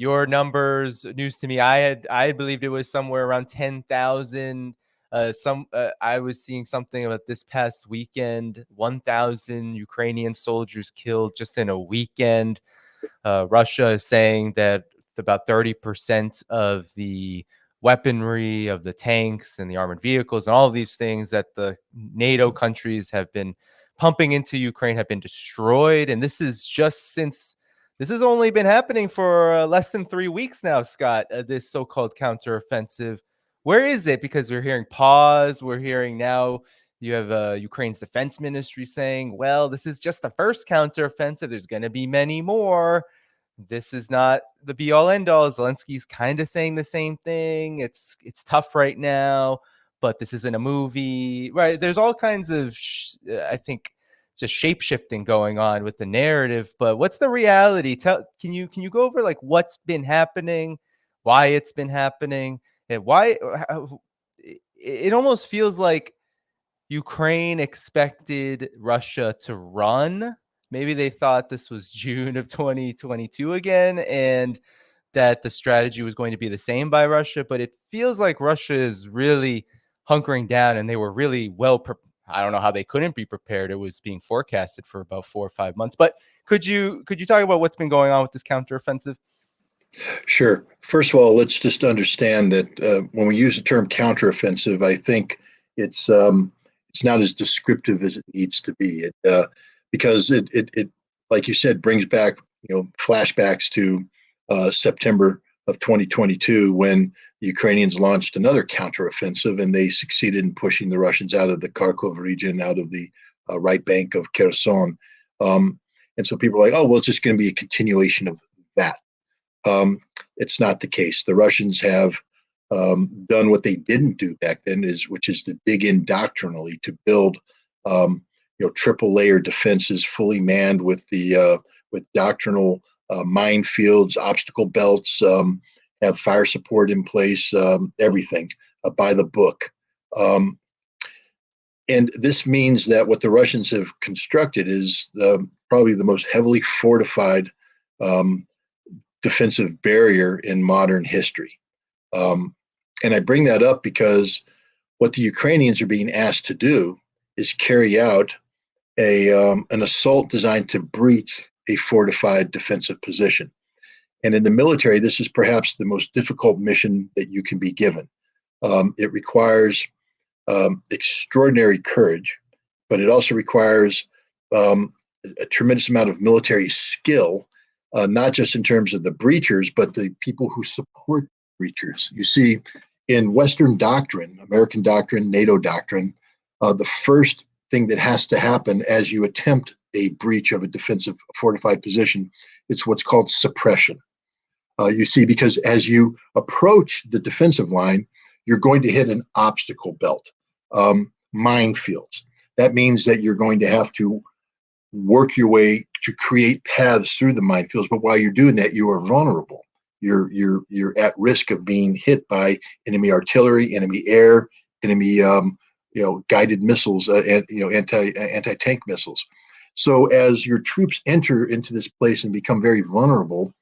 your numbers news to me. I believed it was somewhere around 10,000. I was seeing something about this past weekend, 1,000 Ukrainian soldiers killed just in a weekend. Russia is saying that about 30% of the weaponry, of the tanks and the armored vehicles and all of these things that the NATO countries have been pumping into Ukraine have been destroyed. And this is just since this has only been happening for less than 3 weeks now, Scott, this so-called counteroffensive. Where is it? Because we're hearing pause. We're hearing now you have Ukraine's defense ministry saying, well, this is just the first counteroffensive. There's going to be many more. This is not the be all end all. Zelensky's kind of saying the same thing. It's tough right now, but this isn't a movie, right? There's all kinds of, I think, just shape shifting going on with the narrative. But what's the reality? Can you go over like what's been happening, why it's been happening, and why? It almost feels like Ukraine expected Russia to run. Maybe they thought this was June of 2022 again, and that the strategy was going to be the same by Russia. But it feels like Russia is really hunkering down, and they were really I don't know how they couldn't be prepared. It was being forecasted for about 4 or 5 months. But could you talk about what's been going on with this counteroffensive? Sure. First of all, let's just understand that when we use the term counteroffensive, I think it's not as descriptive as it needs to be. Because it like you said brings back flashbacks to September of 2022 when the Ukrainians launched another counteroffensive and they succeeded in pushing the Russians out of the Kharkov region, out of the right bank of Kherson. And so people are like, oh, well, it's just going to be a continuation of that. It's not the case. The Russians have done what they didn't do back then, which is to dig in doctrinally to build triple layer defenses, fully manned with doctrinal minefields, obstacle belts, have fire support in place, everything by the book. And this means that what the Russians have constructed is probably the most heavily fortified defensive barrier in modern history. And I bring that up because what the Ukrainians are being asked to do is carry out an assault designed to breach a fortified defensive position. And in the military, this is perhaps the most difficult mission that you can be given. It requires extraordinary courage, but it also requires a tremendous amount of military skill. Not just in terms of the breachers, but the people who support breachers. You see, in Western doctrine, American doctrine, NATO doctrine, the first thing that has to happen as you attempt a breach of a defensive fortified position, it's what's called suppression. You see, because as you approach the defensive line, you're going to hit an obstacle belt, minefields. That means that you're going to have to work your way to create paths through the minefields. But while you're doing that, you are vulnerable. You're at risk of being hit by enemy artillery, enemy air, enemy guided missiles, and anti-tank missiles. So as your troops enter into this place and become very vulnerable,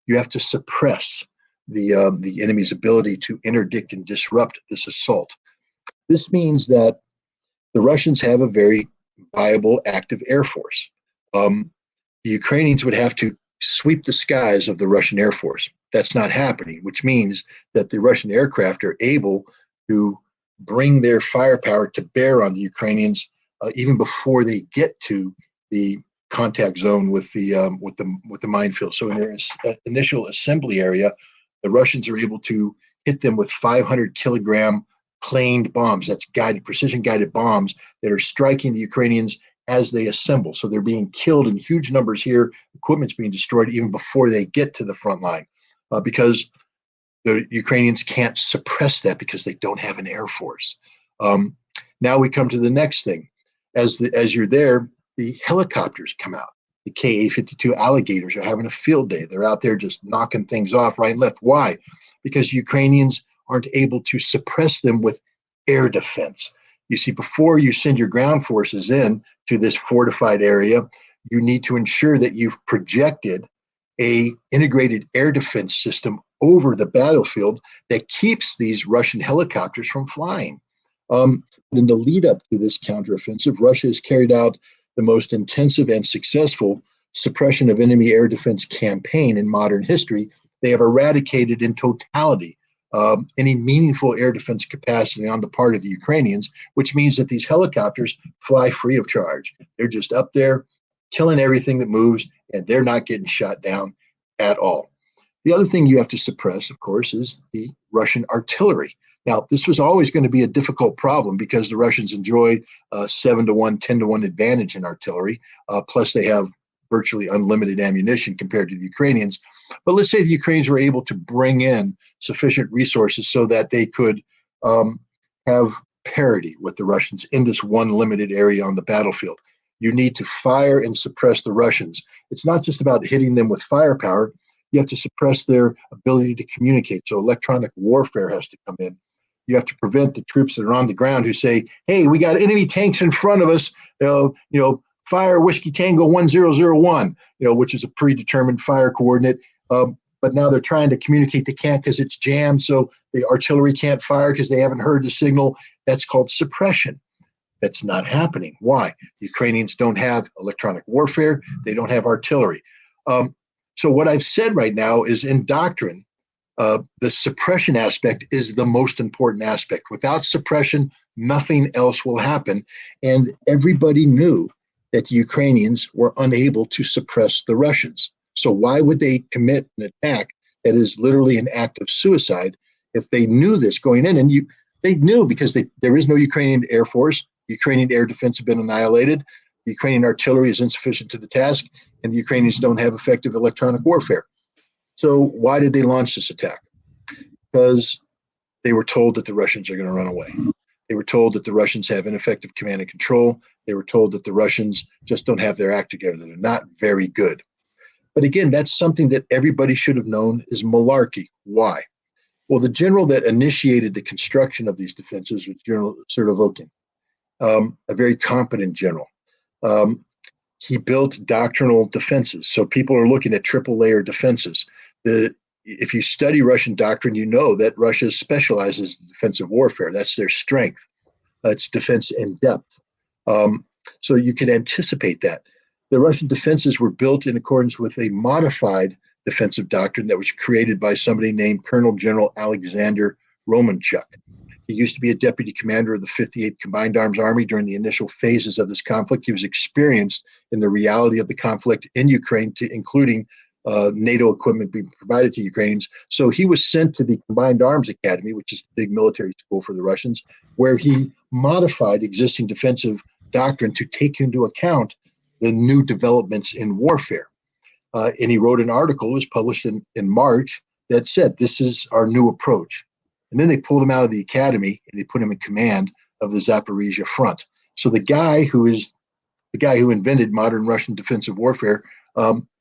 you have to suppress the enemy's ability to interdict and disrupt this assault. This means that the Russians have a very viable active air force. The Ukrainians would have to sweep the skies of the Russian Air Force. That's not happening, which means that the Russian aircraft are able to bring their firepower to bear on the Ukrainians even before they get to the contact zone with the minefield. So in their initial assembly area, the Russians are able to hit them with 500-kilogram planed bombs. That's precision guided bombs that are striking the Ukrainians as they assemble. So they're being killed in huge numbers here. Equipment's being destroyed even before they get to the front line because the Ukrainians can't suppress that because they don't have an air force. Now we come to the next thing. As you're there, the helicopters come out. The Ka-52 Alligators are having a field day. They're out there just knocking things off right and left. Why? Because Ukrainians aren't able to suppress them with air defense. You see, before you send your ground forces in to this fortified area, you need to ensure that you've projected a integrated air defense system over the battlefield that keeps these Russian helicopters from flying. In the lead up to this counteroffensive, Russia has carried out the most intensive and successful suppression of enemy air defense campaign in modern history. They have eradicated in totality any meaningful air defense capacity on the part of the Ukrainians, which means that these helicopters fly free of charge. They're just up there killing everything that moves, and they're not getting shot down at all. The other thing you have to suppress, of course, is the Russian artillery. Now, this was always going to be a difficult problem because the Russians enjoy 7-1, 10-1 advantage in artillery. Plus, they have virtually unlimited ammunition compared to the Ukrainians. But let's say the Ukrainians were able to bring in sufficient resources so that they could have parity with the Russians in this one limited area on the battlefield. You need to fire and suppress the Russians. It's not just about hitting them with firepower. You have to suppress their ability to communicate. So electronic warfare has to come in. You have to prevent the troops that are on the ground who say, hey, we got enemy tanks in front of us, fire Whiskey Tango 1001, which is a predetermined fire coordinate. But now they're trying to communicate. They can't because it's jammed. So the artillery can't fire because they haven't heard the signal. That's called suppression. That's not happening. Why? Ukrainians don't have electronic warfare. They don't have artillery. So what I've said right now is in doctrine, the suppression aspect is the most important aspect. Without suppression, nothing else will happen. And everybody knew that the Ukrainians were unable to suppress the Russians. So why would they commit an attack that is literally an act of suicide if they knew this going in? And they knew because there is no Ukrainian Air Force. Ukrainian air defense has been annihilated. The Ukrainian artillery is insufficient to the task, and the Ukrainians don't have effective electronic warfare. So why did they launch this attack? Because they were told that the Russians are going to run away. They were told that the Russians have ineffective command and control. They were told that the Russians just don't have their act together. They're not very good. But again, that's something that everybody should have known is malarkey. Why? Well, the general that initiated the construction of these defenses was General Sertovokin, a very competent general. He built doctrinal defenses. So people are looking at triple layer defenses. If you study Russian doctrine, you know that Russia specializes in defensive warfare. That's their strength. It's defense in depth. So you can anticipate that. The Russian defenses were built in accordance with a modified defensive doctrine that was created by somebody named Colonel General Alexander Romanchuk. He used to be a deputy commander of the 58th Combined Arms Army during the initial phases of this conflict. He was experienced in the reality of the conflict in Ukraine, including NATO equipment being provided to Ukrainians. So he was sent to the Combined Arms Academy, which is the big military school for the Russians, where he modified existing defensive doctrine to take into account the new developments in warfare. And he wrote an article, it was published in March, that said, this is our new approach. And then they pulled him out of the academy and they put him in command of the Zaporizhia front. So the guy who invented modern Russian defensive warfare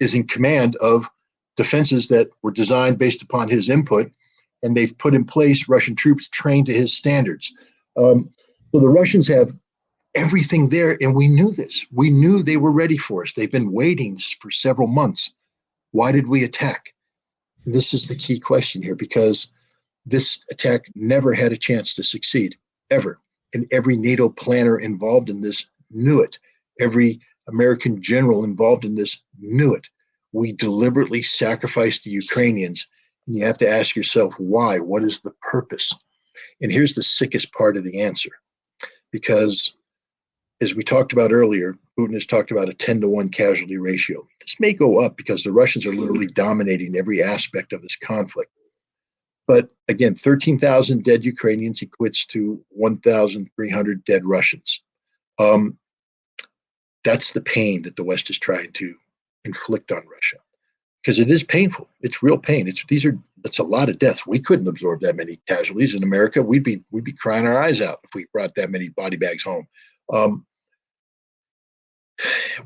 is in command of defenses that were designed based upon his input, and they've put in place Russian troops trained to his standards. So the Russians have everything there, and we knew this. We knew they were ready for us. They've been waiting for several months. Why did we attack? This is the key question here, because this attack never had a chance to succeed, ever. And every NATO planner involved in this knew it. Every American general involved in this knew it. We deliberately sacrificed the Ukrainians. And you have to ask yourself, why? What is the purpose? And here's the sickest part of the answer. Because as we talked about earlier, Putin has talked about a 10-1 casualty ratio. This may go up because the Russians are literally dominating every aspect of this conflict. But again, 13,000 dead Ukrainians equates to 1,300 dead Russians. That's the pain that the West is trying to inflict on Russia, because it is painful. It's real pain. It's a lot of deaths. We couldn't absorb that many casualties in America. We'd be crying our eyes out if we brought that many body bags home.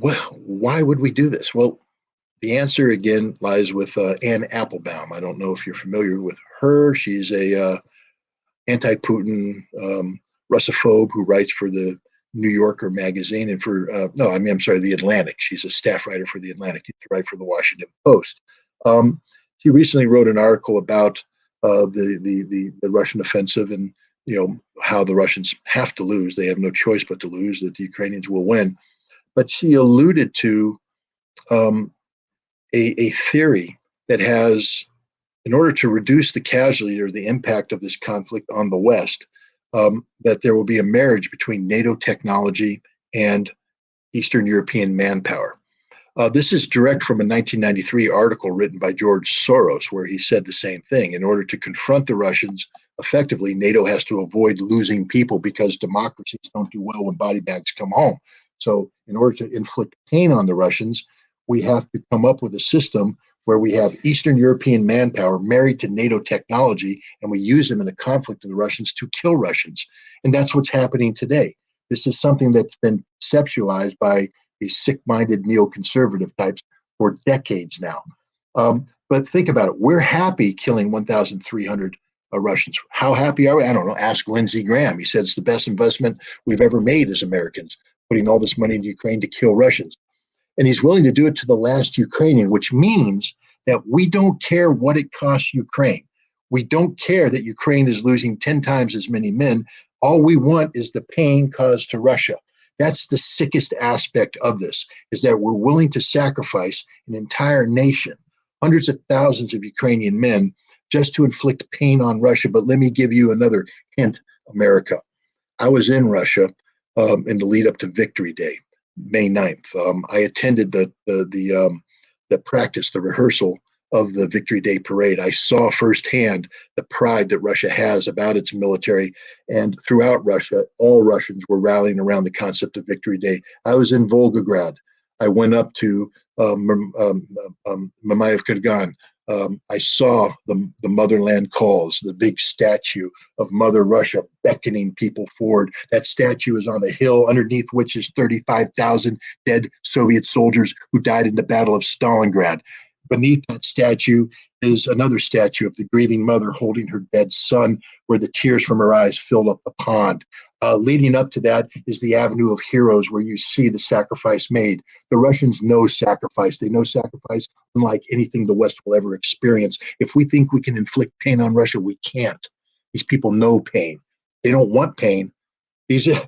Well, why would we do this? Well, the answer again lies with Anne Applebaum. I don't know if you're familiar with her. She's a anti-Putin Russophobe who writes for the New Yorker magazine, and for no, I mean, I'm sorry, the Atlantic. She's a staff writer for the Atlantic. Used to write for the Washington Post. She recently wrote an article about the Russian offensive, and how the Russians have to lose. They have no choice but to lose. That the Ukrainians will win. But she alluded to a theory that has, in order to reduce the casualty or the impact of this conflict on the West, that there will be a marriage between NATO technology and Eastern European manpower. This is direct from a 1993 article written by George Soros, where he said the same thing. In order to confront the Russians effectively, NATO has to avoid losing people, because democracies don't do well when body bags come home. So in order to inflict pain on the Russians, we have to come up with a system where we have Eastern European manpower married to NATO technology, and we use them in a conflict with the Russians to kill Russians. And that's what's happening today. This is something that's been conceptualized by these sick-minded neoconservative types for decades now. But think about it. We're happy killing 1,300 Russians. How happy are we? I don't know. Ask Lindsey Graham. He said it's the best investment we've ever made as Americans, putting all this money into Ukraine to kill Russians. And he's willing to do it to the last Ukrainian, which means that we don't care what it costs Ukraine. We don't care that Ukraine is losing 10 times as many men. All we want is the pain caused to Russia. That's the sickest aspect of this, is that we're willing to sacrifice an entire nation, hundreds of thousands of Ukrainian men, just to inflict pain on Russia. But let me give you another hint, America. I was in Russia in the lead up to Victory Day, May 9th. I attended the practice, the rehearsal of the Victory Day parade. I saw firsthand the pride that Russia has about its military, and throughout Russia, all Russians were rallying around the concept of Victory Day. I was in Volgograd. I went up to Mamayev Kurgan. I saw the motherland calls, the big statue of Mother Russia beckoning people forward. That statue is on a hill underneath which is 35,000 dead Soviet soldiers who died in the Battle of Stalingrad. Beneath that statue is another statue of the grieving mother holding her dead son, where the tears from her eyes filled up the pond. Leading up to that is the Avenue of Heroes, where you see the sacrifice made. The Russians know sacrifice. They know sacrifice unlike anything the West will ever experience. If we think we can inflict pain on Russia, we can't. These people know pain. They don't want pain. The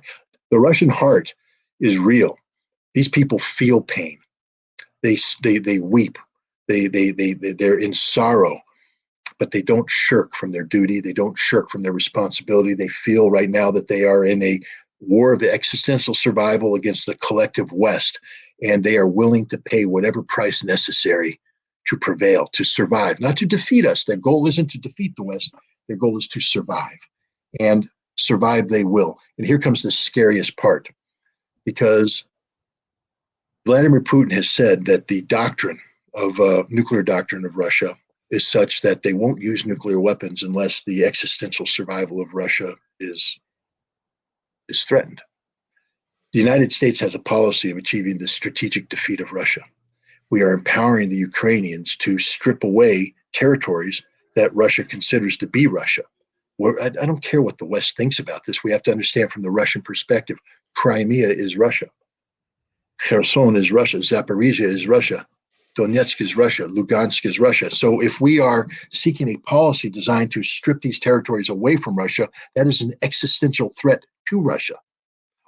Russian heart is real. These people feel pain. They weep. They're in sorrow, but they don't shirk from their duty. They don't shirk from their responsibility. They feel right now that they are in a war of existential survival against the collective West, and they are willing to pay whatever price necessary to prevail, to survive, not to defeat us. Their goal isn't to defeat the West. Their goal is to survive, and survive they will. And here comes the scariest part, because Vladimir Putin has said that the nuclear doctrine of Russia is such that they won't use nuclear weapons unless the existential survival of Russia is threatened. The United States has a policy of achieving the strategic defeat of Russia. We are empowering the Ukrainians to strip away territories that Russia considers to be Russia. I don't care what the West thinks about this. We have to understand from the Russian perspective, Crimea is Russia. Kherson is Russia. Zaporizhia is Russia. Donetsk is Russia. Lugansk is Russia. So if we are seeking a policy designed to strip these territories away from Russia, that is an existential threat to Russia.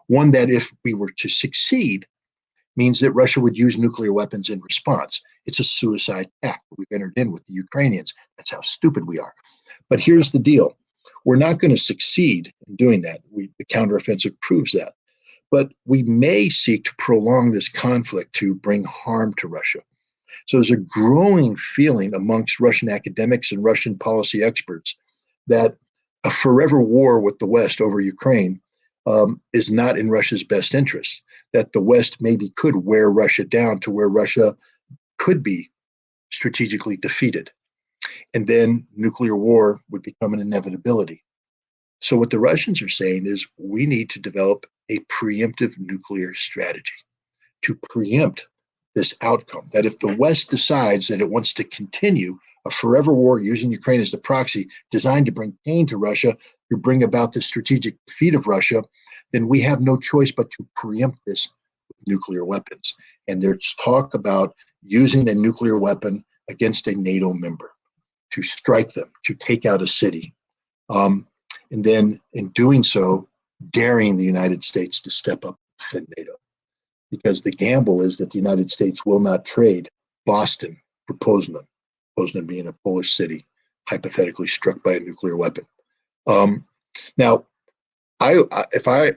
One that, if we were to succeed, means that Russia would use nuclear weapons in response. It's a suicide pact we've entered in with the Ukrainians. That's how stupid we are. But here's the deal. We're not going to succeed in doing that. The counteroffensive proves that. But we may seek to prolong this conflict to bring harm to Russia. So there's a growing feeling amongst Russian academics and Russian policy experts that a forever war with the West over Ukraine is not in Russia's best interest, that the West maybe could wear Russia down to where Russia could be strategically defeated. And then nuclear war would become an inevitability. So what the Russians are saying is we need to develop a preemptive nuclear strategy to preempt this outcome, that if the West decides that it wants to continue a forever war using Ukraine as the proxy designed to bring pain to Russia, to bring about the strategic defeat of Russia, then we have no choice but to preempt this with nuclear weapons. And there's talk about using a nuclear weapon against a NATO member to strike them, to take out a city. And then in doing so, daring the United States to step up and defend NATO. Because the gamble is that the United States will not trade Boston for Poznan, Poznan being a Polish city, hypothetically struck by a nuclear weapon. Now, if I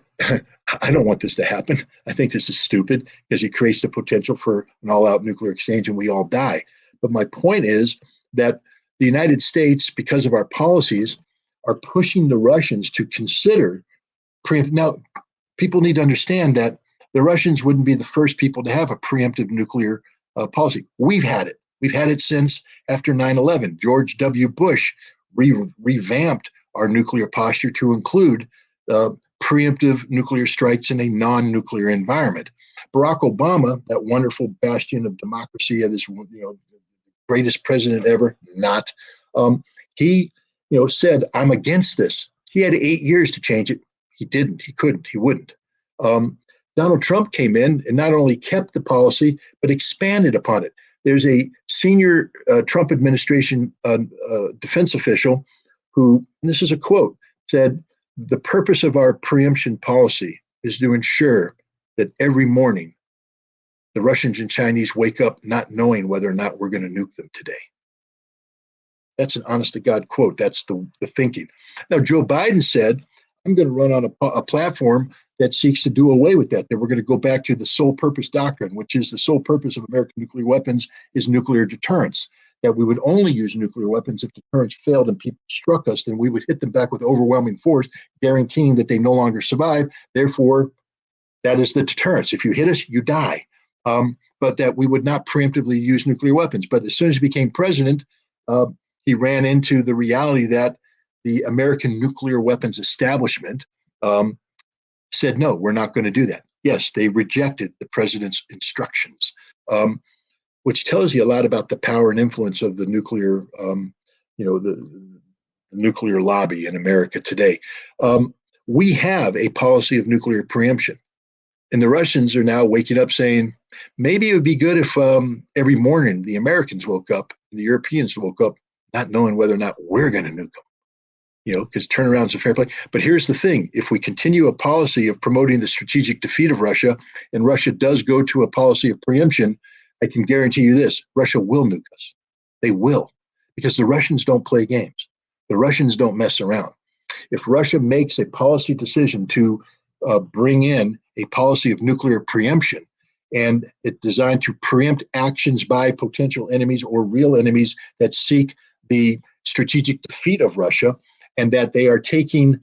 don't want this to happen. I think this is stupid because it creates the potential for an all-out nuclear exchange and we all die. But my point is that the United States, because of our policies, are pushing the Russians to consider preempt. Now, people need to understand that the Russians wouldn't be the first people to have a preemptive nuclear policy. We've had it. We've had it since after 9/11. George W. Bush revamped our nuclear posture to include preemptive nuclear strikes in a non-nuclear environment. Barack Obama, that wonderful bastion of democracy, of this, greatest president ever, not, he, said, I'm against this. He had 8 years to change it. He didn't. He couldn't. He wouldn't. Donald Trump came in and not only kept the policy, but expanded upon it. There's a senior Trump administration defense official who, and this is a quote, said, the purpose of our preemption policy is to ensure that every morning the Russians and Chinese wake up not knowing whether or not we're going to nuke them today. That's an honest to God quote. That's the thinking. Now, Joe Biden said, I'm going to run on a platform that seeks to do away with that we're going to go back to the sole purpose doctrine, which is the sole purpose of American nuclear weapons is nuclear deterrence, that we would only use nuclear weapons if deterrence failed and people struck us, then we would hit them back with overwhelming force, guaranteeing that they no longer survive. Therefore, that is the deterrence. If you hit us, you die. But that we would not preemptively use nuclear weapons. But as soon as he became president, he ran into the reality that the American nuclear weapons establishment said, no, we're not going to do that. Yes, they rejected the president's instructions, which tells you a lot about the power and influence of the nuclear, the nuclear lobby in America today. We have a policy of nuclear preemption. And the Russians are now waking up saying, maybe it would be good if every morning the Americans woke up, and the Europeans woke up, not knowing whether or not we're going to nuke them, because turnaround's a fair play. But here's the thing. If we continue a policy of promoting the strategic defeat of Russia, and Russia does go to a policy of preemption, I can guarantee you this, Russia will nuke us. They will, because the Russians don't play games. The Russians don't mess around. If Russia makes a policy decision to bring in a policy of nuclear preemption, and it's designed to preempt actions by potential enemies or real enemies that seek the strategic defeat of Russia, and that they are taking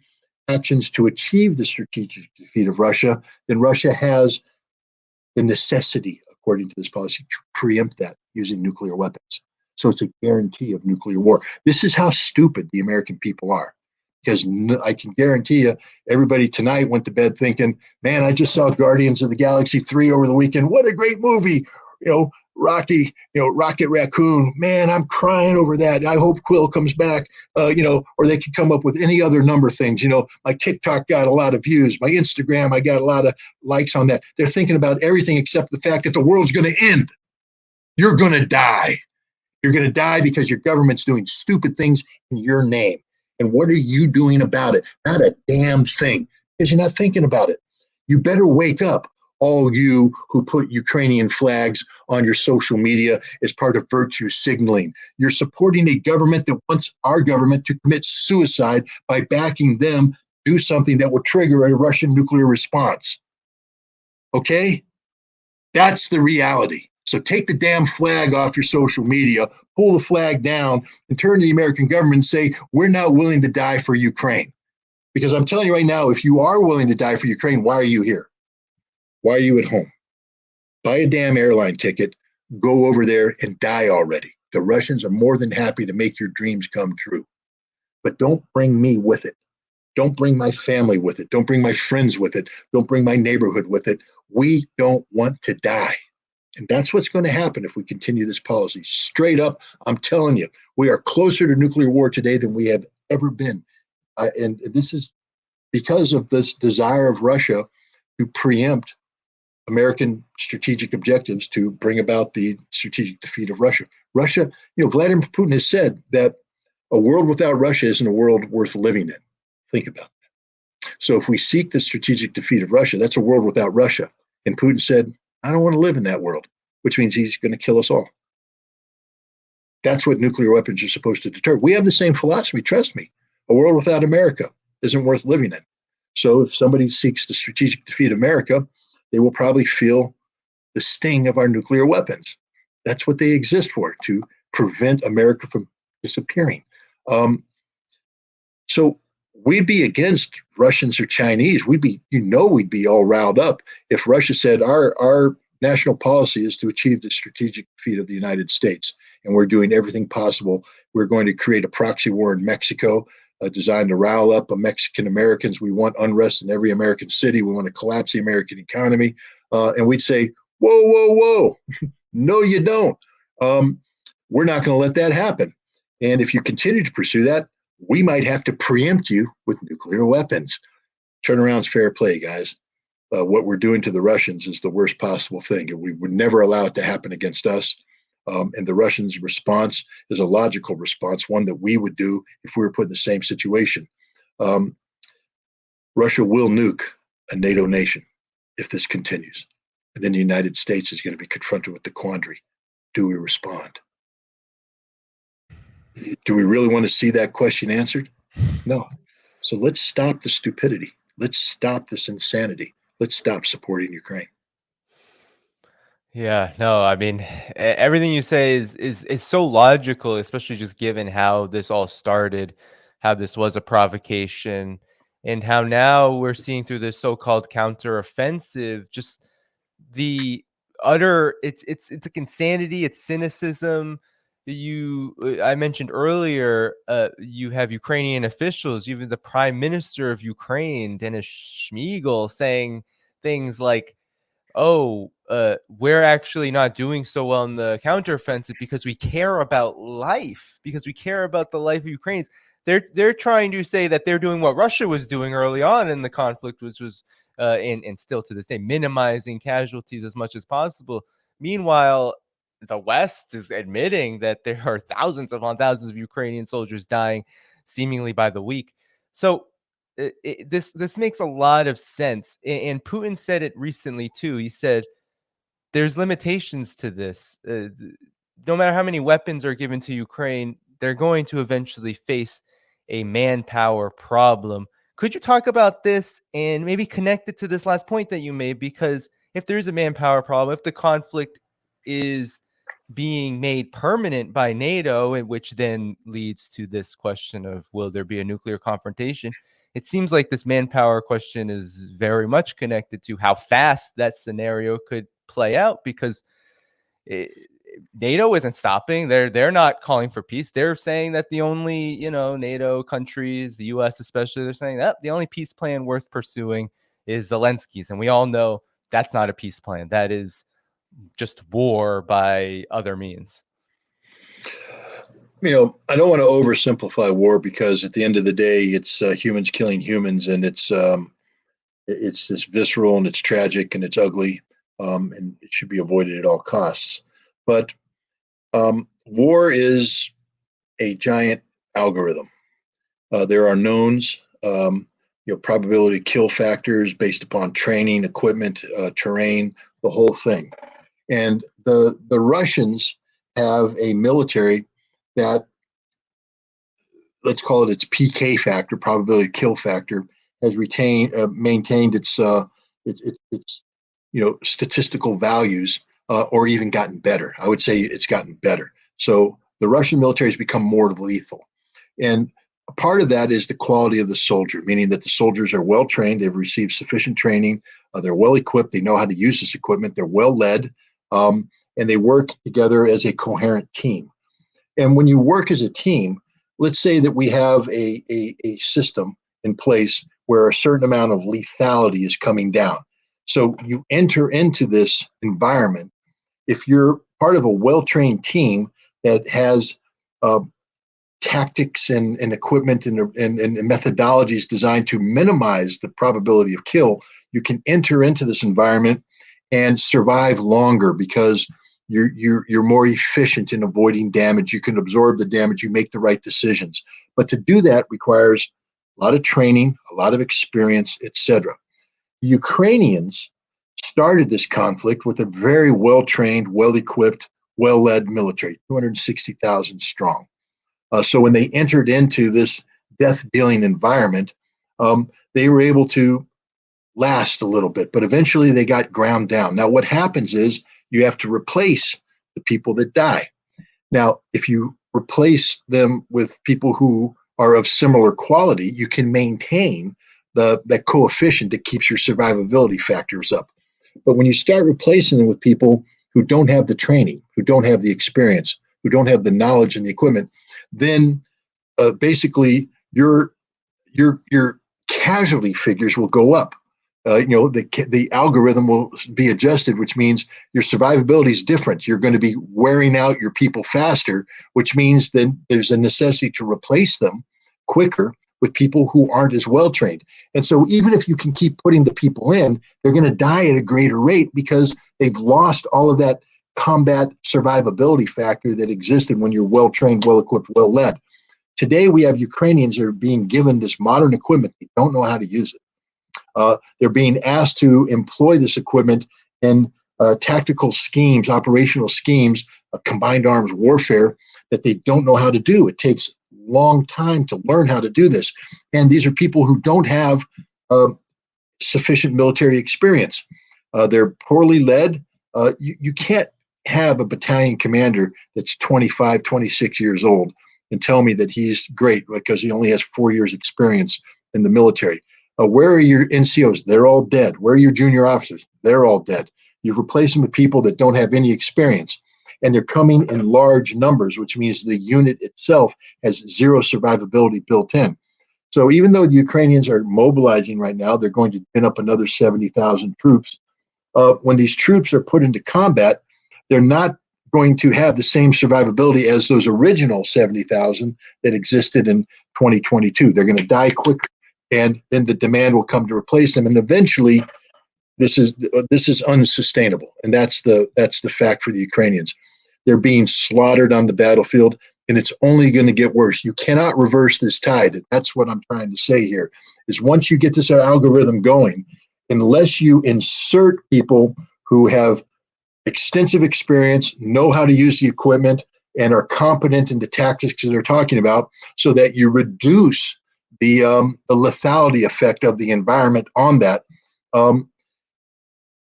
actions to achieve the strategic defeat of Russia, then Russia has the necessity, according to this policy, to preempt that using nuclear weapons. So it's a guarantee of nuclear war. This is how stupid the American people are. Because I can guarantee you, everybody tonight went to bed thinking, man, I just saw Guardians of the Galaxy 3 over the weekend. What a great movie. Rocky, Rocket Raccoon. Man, I'm crying over that. I hope Quill comes back, or they could come up with any other number of things. My TikTok got a lot of views. My Instagram, I got a lot of likes on that. They're thinking about everything except the fact that the world's going to end. You're going to die. You're going to die because your government's doing stupid things in your name. And what are you doing about it? Not a damn thing, because you're not thinking about it. You better wake up, all you who put Ukrainian flags on your social media as part of virtue signaling. You're supporting a government that wants our government to commit suicide by backing them do something that will trigger a Russian nuclear response. Okay? That's the reality. So take the damn flag off your social media, pull the flag down, and turn to the American government and say, we're not willing to die for Ukraine. Because I'm telling you right now, if you are willing to die for Ukraine, why are you here? Why are you at home? Buy a damn airline ticket, go over there and die already. The Russians are more than happy to make your dreams come true. But don't bring me with it. Don't bring my family with it. Don't bring my friends with it. Don't bring my neighborhood with it. We don't want to die. And that's what's going to happen if we continue this policy. Straight up, I'm telling you, we are closer to nuclear war today than we have ever been. And this is because of this desire of Russia to preempt American strategic objectives to bring about the strategic defeat of Russia. Russia, Vladimir Putin has said that a world without Russia isn't a world worth living in. Think about it. So if we seek the strategic defeat of Russia, that's a world without Russia. And Putin said, I don't want to live in that world, which means he's going to kill us all. That's what nuclear weapons are supposed to deter. We have the same philosophy, trust me. A world without America isn't worth living in. So if somebody seeks the strategic defeat of America, they will probably feel the sting of our nuclear weapons. That's what they exist for, to prevent America from disappearing. So we'd be against Russians or Chinese. We'd be all riled up if Russia said our national policy is to achieve the strategic defeat of the United States, and we're doing everything possible. We're going to create a proxy war in Mexico designed to rile up Mexican Americans. We want unrest in every American city. We want to collapse the American economy. And we'd say, whoa, whoa, whoa. No, you don't. We're not going to let that happen. And if you continue to pursue that, we might have to preempt you with nuclear weapons. Turnaround's fair play, guys. What we're doing to the Russians is the worst possible thing, and we would never allow it to happen against us. And the Russians' response is a logical response, one that we would do if we were put in the same situation. Russia will nuke a NATO nation if this continues. And then the United States is going to be confronted with the quandary. Do we respond? Do we really want to see that question answered? No. So let's stop the stupidity. Let's stop this insanity. Let's stop supporting Ukraine. Yeah, no, I mean, everything you say is so logical, especially just given how this all started, how this was a provocation, and how now we're seeing through this so-called counteroffensive, just the utter it's like insanity, it's cynicism. I mentioned earlier, you have Ukrainian officials, even the Prime Minister of Ukraine, Denis Shmyhal, saying things like, oh, we're actually not doing so well in the counteroffensive because we care about life, because we care about the life of Ukrainians. They're trying to say that they're doing what Russia was doing early on in the conflict, which was and still to this day, minimizing casualties as much as possible. Meanwhile, the West is admitting that there are thousands upon thousands of Ukrainian soldiers dying seemingly by the week. So this makes a lot of sense. And Putin said it recently too. He said there's limitations to this. No matter how many weapons are given to Ukraine, they're going to eventually face a manpower problem. Could you talk about this and maybe connect it to this last point that you made? Because if there is a manpower problem, if the conflict is being made permanent by NATO, which then leads to this question of will there be a nuclear confrontation? It seems like this manpower question is very much connected to how fast that scenario could play out, because NATO isn't stopping. They're not calling for peace. They're saying that the only, NATO countries, the US especially, they're saying that the only peace plan worth pursuing is Zelensky's. And we all know that's not a peace plan. That is just war by other means. I don't want to oversimplify war, because at the end of the day, it's humans killing humans, and it's this visceral, and it's tragic, and it's ugly, and it should be avoided at all costs. But war is a giant algorithm. There are knowns, probability kill factors based upon training, equipment, terrain, the whole thing. And the Russians have a military that, let's call it its PK factor, probability kill factor, has maintained its statistical values, or even gotten better. I would say it's gotten better. So the Russian military has become more lethal, and a part of that is the quality of the soldier, meaning that the soldiers are well trained, they've received sufficient training, they're well equipped, they know how to use this equipment, they're well led, and they work together as a coherent team. And when you work as a team, let's say that we have a system in place where a certain amount of lethality is coming down. So you enter into this environment. If you're part of a well-trained team that has tactics and equipment and methodologies designed to minimize the probability of kill, you can enter into this environment and survive longer because you're more efficient in avoiding damage. You can absorb the damage. You make the right decisions. But to do that requires a lot of training, a lot of experience, etc. The Ukrainians started this conflict with a very well-trained, well-equipped, well-led military, 260,000 strong. So when they entered into this death-dealing environment, they were able to last a little bit, but eventually they got ground down. Now, what happens is you have to replace the people that die. Now, if you replace them with people who are of similar quality, you can maintain that coefficient that keeps your survivability factors up. But when you start replacing them with people who don't have the training, who don't have the experience, who don't have the knowledge and the equipment, then basically your casualty figures will go up. The algorithm will be adjusted, which means your survivability is different. You're going to be wearing out your people faster, which means then there's a necessity to replace them quicker with people who aren't as well trained. And so even if you can keep putting the people in, they're going to die at a greater rate because they've lost all of that combat survivability factor that existed when you're well trained, well equipped, well led. Today we have Ukrainians that are being given this modern equipment. They don't know how to use it. They're being asked to employ this equipment in tactical schemes, operational schemes, combined arms warfare that they don't know how to do. It takes a long time to learn how to do this. And these are people who don't have sufficient military experience. They're poorly led. You can't have a battalion commander that's 25, 26 years old and tell me that he's great because he only has 4 years experience in the military. Where are your NCOs? They're all dead. Where are your junior officers? They're all dead. You've replaced them with people that don't have any experience. And they're coming in large numbers, which means the unit itself has zero survivability built in. So even though the Ukrainians are mobilizing right now, they're going to pin up another 70,000 troops. When these troops are put into combat, they're not going to have the same survivability as those original 70,000 that existed in 2022. They're going to die quicker. And then the demand will come to replace them, and eventually, this is unsustainable, and that's the fact for the Ukrainians. They're being slaughtered on the battlefield, and it's only going to get worse. You cannot reverse this tide. That's what I'm trying to say here. Is once you get this algorithm going, unless you insert people who have extensive experience, know how to use the equipment, and are competent in the tactics that they're talking about, so that you reduce the lethality effect of the environment on that,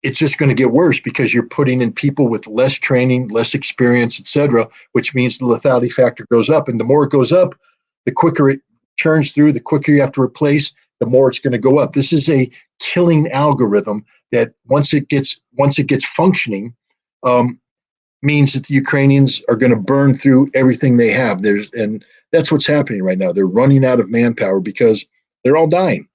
it's just going to get worse because you're putting in people with less training, less experience, etc., which means the lethality factor goes up. And the more it goes up, the quicker it churns through, the quicker you have to replace, the more it's going to go up. This is a killing algorithm that once it gets functioning, means that the Ukrainians are going to burn through everything they have. And that's what's happening right now. They're running out of manpower because they're all dying.